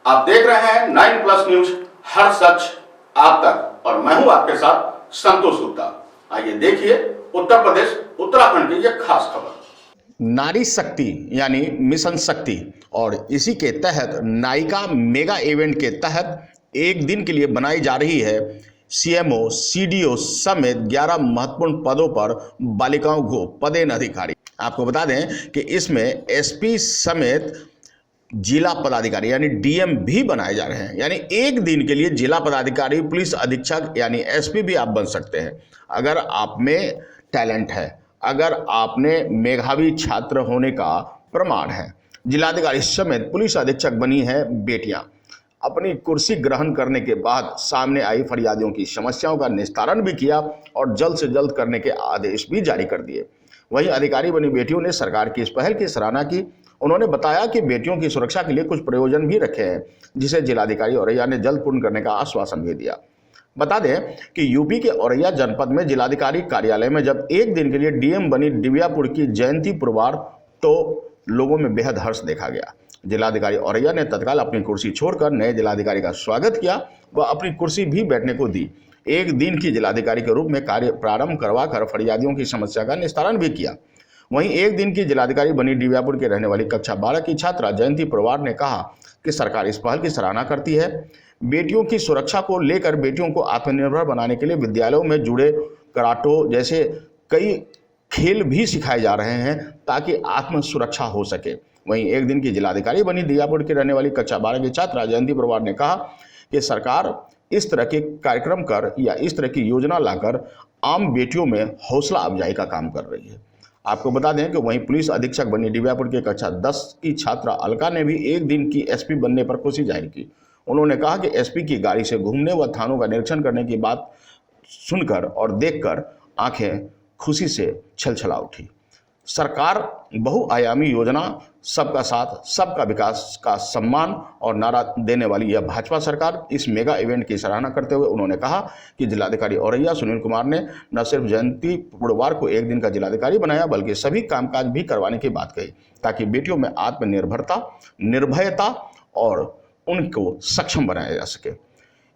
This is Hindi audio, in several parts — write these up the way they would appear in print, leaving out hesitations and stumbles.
आप देख रहे हैं 9+ न्यूज, हर सच आप तक, और मैं हूं आपके साथ संतोष गुप्ता। आइए देखिए उत्तर प्रदेश उत्तराखंड की यह खास खबर। नारी शक्ति यानी मिशन शक्ति और इसी के तहत नायिका मेगा इवेंट के तहत एक दिन के लिए बनाई जा रही है सीएमओ, सीडीओ समेत 11 महत्वपूर्ण पदों पर बालिकाओं को पदेन अधिकारी। आपको बता दें कि इसमें एसपी समेत जिला पदाधिकारी यानी डीएम भी बनाए जा रहे हैं। यानी एक दिन के लिए जिला पदाधिकारी, पुलिस अधीक्षक यानी एसपी भी आप बन सकते हैं अगर आप में टैलेंट है, अगर आपने मेधावी छात्र होने का प्रमाण है। जिलाधिकारी समेत पुलिस अधीक्षक बनी है बेटियां। अपनी कुर्सी ग्रहण करने के बाद सामने आई फरियादियों की समस्याओं का निस्तारण भी किया और जल्द से जल्द करने के आदेश भी जारी कर दिए। वहीं अधिकारी बनी बेटियों ने सरकार की इस पहल की सराहना की। उन्होंने बताया कि बेटियों की सुरक्षा के लिए कुछ प्रयोजन भी रखे हैं, जिसे जिलाधिकारी औरैया ने जल्द पूर्ण करने का आश्वासन भी दिया। बता दें कि यूपी के औरैया जनपद में जिलाधिकारी कार्यालय में जब एक दिन के लिए डीएम बनी दिव्यापुर की जयंती पुरवार, तो लोगों में बेहद हर्ष देखा गया। जिलाधिकारी औरैया ने तत्काल अपनी कुर्सी छोड़कर नए जिलाधिकारी का स्वागत किया व अपनी कुर्सी भी बैठने को दी। एक दिन की जिलाधिकारी के रूप में कार्य प्रारंभ करवाकर फरियादियों की समस्या का निस्तारण भी किया। वहीं एक दिन की जिलाधिकारी बनी दिव्यापुर के रहने वाली कक्षा 12 की छात्रा जयंती पवार ने कहा कि सरकार इस पहल की सराहना करती है। बेटियों की सुरक्षा को लेकर बेटियों को आत्मनिर्भर बनाने के लिए विद्यालयों में जुड़े कराटो जैसे कई खेल भी सिखाए जा रहे हैं ताकि आत्म सुरक्षा हो सके। वहीं एक दिन की जिलाधिकारी बनी दिव्यापुर के रहने वाली कक्षा 12 की छात्रा जयंती पवार ने कहा कि सरकार इस तरह के कार्यक्रम कर या इस तरह की योजना लाकर आम बेटियों में हौसला अफजाई का काम कर रही है। आपको बता दें कि वहीं पुलिस अधीक्षक बनी दिव्यापुर के कक्षा 10 की छात्रा अलका ने भी एक दिन की एसपी बनने पर खुशी जाहिर की। उन्होंने कहा कि एसपी की गाड़ी से घूमने व थानों का निरीक्षण करने की बात सुनकर और देखकर आंखें खुशी से छलछला उठी। सरकार बहुआयामी योजना, सबका साथ सबका विकास का सम्मान और नारा देने वाली यह भाजपा सरकार इस मेगा इवेंट की सराहना करते हुए उन्होंने कहा कि जिलाधिकारी औरैया सुनील कुमार ने न सिर्फ जयंती पुरवार को एक दिन का जिलाधिकारी बनाया बल्कि सभी कामकाज भी करवाने की बात कही ताकि बेटियों में आत्मनिर्भरता, निर्भयता और उनको सक्षम बनाया जा सके।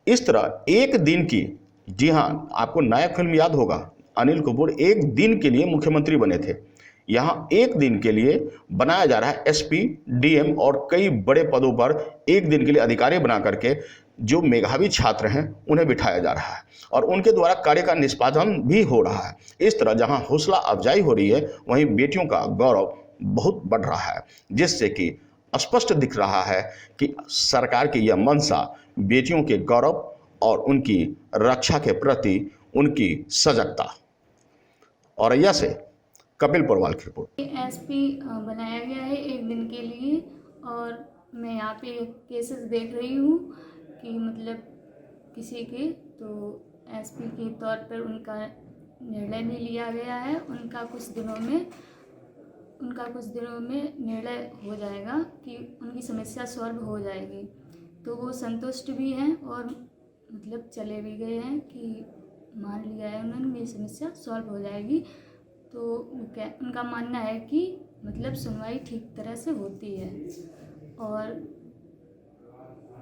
इस तरह एक दिन की, जी हाँ, आपको नायक फिल्म याद होगा, अनिल कपूर एक दिन के लिए मुख्यमंत्री बने थे। यहाँ एक दिन के लिए बनाया जा रहा है एसपी, डीएम और कई बड़े पदों पर एक दिन के लिए अधिकारी बना करके जो मेधावी छात्र हैं उन्हें बिठाया जा रहा है और उनके द्वारा कार्य का निष्पादन भी हो रहा है। इस तरह जहाँ हौसला अफजाई हो रही है वहीं बेटियों का गौरव बहुत बढ़ रहा है, जिससे कि स्पष्ट दिख रहा है कि सरकार की यह मंशा बेटियों के गौरव और उनकी रक्षा के प्रति उनकी सजगता। औरैया से कपिल पोरवाल की रिपोर्ट। एसपी बनाया गया है एक दिन के लिए और मैं यहाँ पे केसेस देख रही हूँ कि मतलब किसी के तो एसपी के तौर पर उनका निर्णय नहीं लिया गया है। उनका कुछ दिनों में निर्णय हो जाएगा कि उनकी समस्या सॉल्व हो जाएगी, तो वो संतुष्ट भी हैं और मतलब चले भी गए हैं कि मान लिया है उन्होंने मेरी समस्या सॉल्व हो जाएगी। तो उनका मानना है कि मतलब सुनवाई ठीक तरह से होती है। और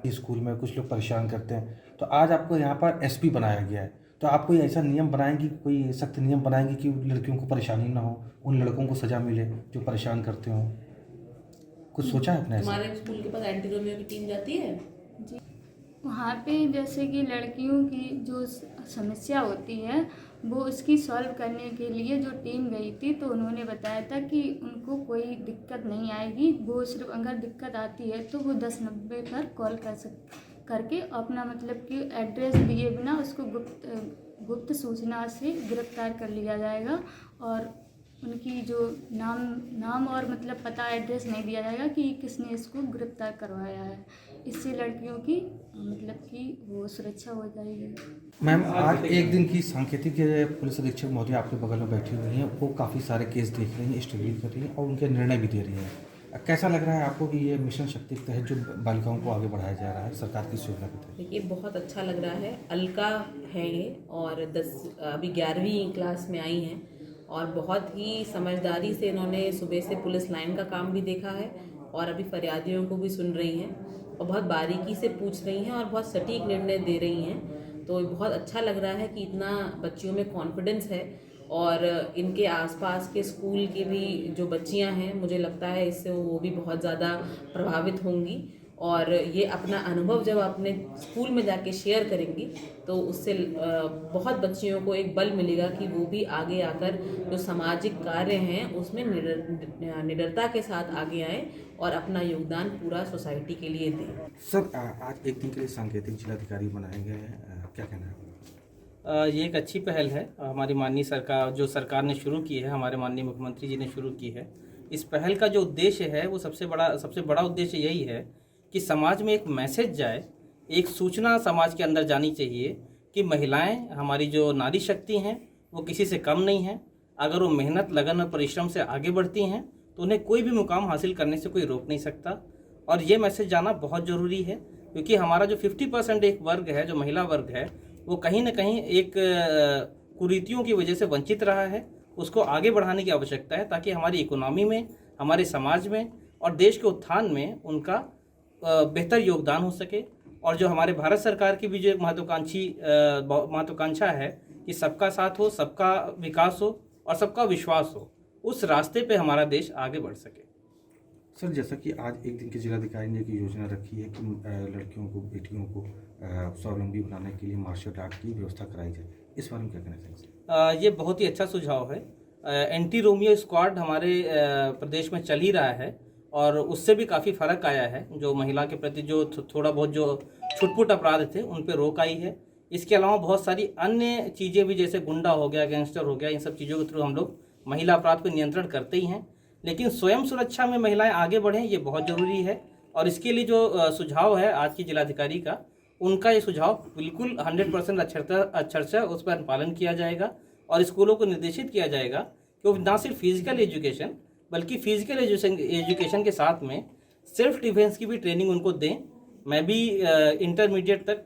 स्कूल में कुछ लोग परेशान करते हैं, तो आज आपको यहाँ पर एसपी बनाया गया है, तो आप कोई ऐसा नियम बनाएंगी, कोई सख्त नियम बनाएंगी कि लड़कियों को परेशानी ना हो, उन लड़कों को सज़ा मिले जो परेशान करते हो? कुछ सोचा है अपने? हमारे स्कूल के पास एंटी रोमियो की टीम जाती है जी, वहाँ पे जैसे कि लड़कियों की जो समस्या होती है वो उसकी सॉल्व करने के लिए जो टीम गई थी, तो उन्होंने बताया था कि उनको कोई दिक्कत नहीं आएगी। वो सिर्फ अगर दिक्कत आती है तो वो 1090 पर कॉल करके अपना मतलब कि एड्रेस दिए बिना उसको गुप्त सूचना से गिरफ्तार कर लिया जाएगा और उनकी जो नाम और मतलब पता एड्रेस नहीं दिया जाएगा कि किसने इसको गिरफ्तार करवाया है। इससे लड़कियों की मतलब कि वो सुरक्षा हो जाएगी। मैम, आज एक दिन की सांकेतिक पुलिस अधीक्षक महोदय आपके बगल में बैठी हुई हैं, वो काफ़ी सारे केस देख रही हैं, स्टडी कर रही हैं और उनके निर्णय भी दे रही हैं। कैसा लग रहा है आपको कि ये मिशन शक्ति के तहत जो बालिकाओं को आगे बढ़ाया जा रहा है सरकार की योजना के तहत? देखिए, बहुत अच्छा लग रहा है। अलका है ये और अभी 11वीं क्लास में आई हैं और बहुत ही समझदारी से इन्होंने सुबह से पुलिस लाइन का काम भी देखा है और अभी फरियादियों को भी सुन रही हैं। और बहुत बारीकी से पूछ रही हैं और बहुत सटीक निर्णय दे रही हैं। तो बहुत अच्छा लग रहा है कि इतना बच्चियों में कॉन्फिडेंस है और इनके आसपास के स्कूल की भी जो बच्चियां हैं, मुझे लगता है इससे वो भी बहुत ज़्यादा प्रभावित होंगी और ये अपना अनुभव जब अपने स्कूल में जाके शेयर करेंगी तो उससे बहुत बच्चियों को एक बल मिलेगा कि वो भी आगे आकर जो सामाजिक कार्य हैं उसमें निडरता के साथ आगे आएँ और अपना योगदान पूरा सोसाइटी के लिए दें। सर आज एक दिन के लिए सांकेतिक जिलाधिकारी बनाए गए हैं, क्या कहना है आपका? ये एक अच्छी पहल है हमारी माननीय सरकार, जो सरकार ने शुरू की है, हमारे माननीय मुख्यमंत्री जी ने शुरू की है। इस पहल का जो उद्देश्य है वो सबसे बड़ा उद्देश्य यही है कि समाज में एक मैसेज जाए, एक सूचना समाज के अंदर जानी चाहिए कि महिलाएं, हमारी जो नारी शक्ति हैं, वो किसी से कम नहीं हैं। अगर वो मेहनत, लगन और परिश्रम से आगे बढ़ती हैं तो उन्हें कोई भी मुकाम हासिल करने से कोई रोक नहीं सकता। और ये मैसेज जाना बहुत ज़रूरी है क्योंकि हमारा जो 50% एक वर्ग है, जो महिला वर्ग है, वो कहीं ना कहीं एक कुरीतियों की वजह से वंचित रहा है। उसको आगे बढ़ाने की आवश्यकता है ताकि हमारी इकोनॉमी में, हमारे समाज में और देश के उत्थान में उनका बेहतर योगदान हो सके। और जो हमारे भारत सरकार की भी जो एक महत्वाकांक्षा है कि सबका साथ हो, सबका विकास हो और सबका विश्वास हो, उस रास्ते पे हमारा देश आगे बढ़ सके। सर जैसा कि आज एक दिन के जिलाधिकारी ने एक योजना रखी है कि लड़कियों को, बेटियों को स्वावलंबी बनाने के लिए मार्शल आर्ट की व्यवस्था कराई जाए, इस बारे में क्या कहना चाहिए? ये बहुत ही अच्छा सुझाव है। एंटी रोमियो स्क्वाड हमारे प्रदेश में चल ही रहा है और उससे भी काफ़ी फ़र्क आया है। जो महिला के प्रति जो थोड़ा बहुत जो छुटपुट अपराध थे उन पर रोक आई है। इसके अलावा बहुत सारी अन्य चीज़ें भी, जैसे गुंडा हो गया, गैंगस्टर हो गया, इन सब चीज़ों के थ्रू हम लोग महिला अपराध पर नियंत्रण करते ही हैं। लेकिन स्वयं सुरक्षा में महिलाएं आगे बढ़ें, ये बहुत ज़रूरी है। और इसके लिए जो सुझाव है आज की जिलाधिकारी का, उनका ये सुझाव बिल्कुल 100% अक्षरशः उस पर पालन किया जाएगा और स्कूलों को निर्देशित किया जाएगा कि वो ना सिर्फ फिजिकल एजुकेशन बल्कि फिजिकल एजुकेशन के साथ में सेल्फ डिफेंस की भी ट्रेनिंग उनको दें। मैं भी इंटरमीडिएट तक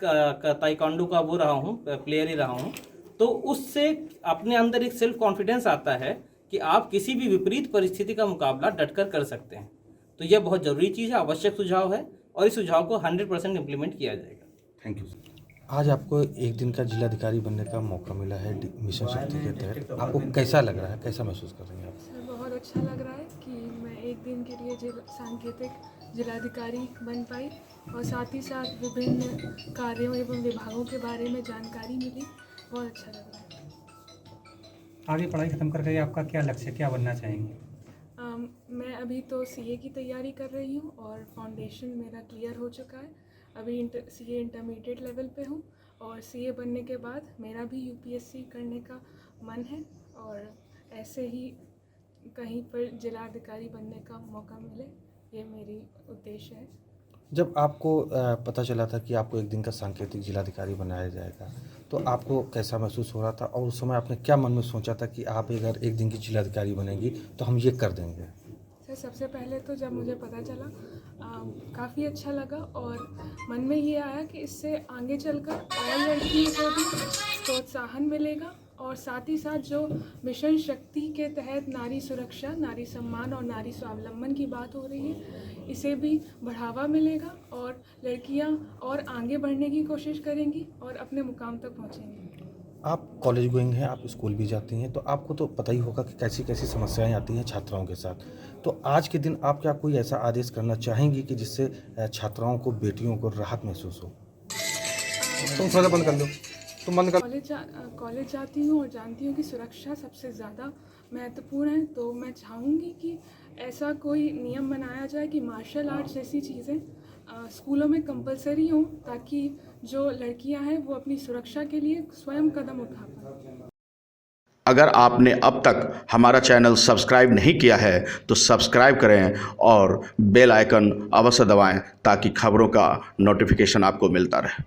ताइक्वांडो का वो रहा हूँ, प्लेयर ही रहा हूँ। तो उससे अपने अंदर एक सेल्फ कॉन्फिडेंस आता है कि आप किसी भी विपरीत परिस्थिति का मुकाबला डटकर कर सकते हैं। तो यह बहुत ज़रूरी चीज़ है, आवश्यक सुझाव है और इस सुझाव को 100% इम्प्लीमेंट किया जाएगा। Thank you sir. आज आपको एक दिन का जिलाधिकारी बनने का मौका मिला है मिशन शक्ति के तहत, आपको कैसा लग रहा है, कैसा महसूस कर रही हैं आप? सर बहुत अच्छा लग रहा है कि मैं एक दिन के लिए सांकेतिक जिलाधिकारी बन पाई और साथ ही साथ विभिन्न कार्यों एवं विभागों के बारे में जानकारी मिली। बहुत अच्छा लग रहा है। आगे पढ़ाई खत्म करके आपका क्या लक्ष्य, क्या बनना चाहेंगे? मैं अभी तो सीए की तैयारी कर रही हूँ और फाउंडेशन मेरा क्लियर हो चुका है। अभी सीए इंटरमीडिएट लेवल पे हूँ और सीए बनने के बाद मेरा भी यूपीएससी करने का मन है और ऐसे ही कहीं पर जिलाधिकारी बनने का मौका मिले, ये मेरी उद्देश्य है। जब आपको पता चला था कि आपको एक दिन का सांकेतिक जिलाधिकारी बनाया जाएगा तो आपको कैसा महसूस हो रहा था और उस समय आपने क्या मन में सोचा था कि आप अगर एक दिन की जिलाधिकारी बनेंगी तो हम ये कर देंगे? सर सबसे पहले तो जब मुझे पता चला काफ़ी अच्छा लगा और मन में ये आया कि इससे आगे चलकर और लड़कियों को भी प्रोत्साहन मिलेगा और साथ ही साथ जो मिशन शक्ति के तहत नारी सुरक्षा, नारी सम्मान और नारी स्वावलंबन की बात हो रही है, इसे भी बढ़ावा मिलेगा और लड़कियां और आगे बढ़ने की कोशिश करेंगी और अपने मुकाम तक पहुंचेंगी। आप कॉलेज गोइंग हैं, आप स्कूल भी जाती हैं, तो आपको तो पता ही होगा कि कैसी कैसी समस्याएं आती हैं छात्राओं के साथ। तो आज के दिन आप क्या कोई ऐसा आदेश करना चाहेंगी कि जिससे छात्राओं को, बेटियों को राहत महसूस हो? तुम थोड़ा बंद कर लो, तुम बंद कर। कॉलेज जाती हूँ और जानती हूँ कि सुरक्षा सबसे ज़्यादा महत्वपूर्ण है, तो मैं चाहूँगी कि ऐसा कोई नियम बनाया जाए कि मार्शल आर्ट्स जैसी चीज़ें स्कूलों में कंपलसरी हों ताकि जो लड़कियां हैं वो अपनी सुरक्षा के लिए स्वयं कदम उठा पाएं। अगर आपने अब तक हमारा चैनल सब्सक्राइब नहीं किया है तो सब्सक्राइब करें और बेल आइकन अवश्य दबाएं ताकि खबरों का नोटिफिकेशन आपको मिलता रहे।